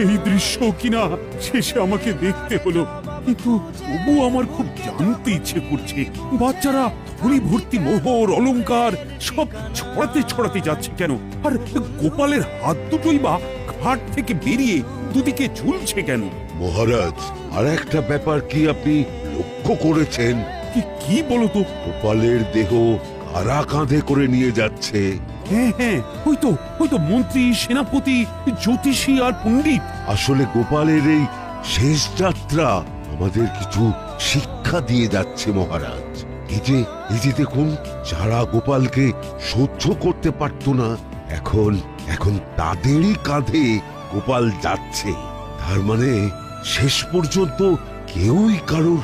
এই দৃশ্য কিনা শেষে আমাকে দেখতে হলো, কিন্তু তবু আমার খুব জানতে ইচ্ছে করছে বাচ্চারা থলি ভর্তি মোহর অলংকার সব ছড়াতে ছড়াতে যাচ্ছে কেন, আর গোপালের হাত দুটোই বা ঘাট থেকে বেরিয়ে দুদিকে ঝুলছে কেন? মহারাজ, আর একটা ব্যাপার কি আপনি লক্ষ্য করেছেন? কি বলো তো? গোপালের দেহ কারা কাঁধে করে নিয়ে যাচ্ছে? হ্যাঁ হ্যাঁ, ওই তো মন্ত্রী, সেনাপতি, জ্যোতিষী আর পণ্ডিত। আসলে গোপালের এই শেষ যাত্রা আমাদের কিছু শিক্ষা দিয়ে যাচ্ছে মহারাজ। এই যে দেখুন, যারা গোপালকে সহ্য করতে পারত না, এখন তাদেরই কাঁধে গোপাল যাচ্ছে। তার মানে শেষ পর্যন্ত কেউই কারোর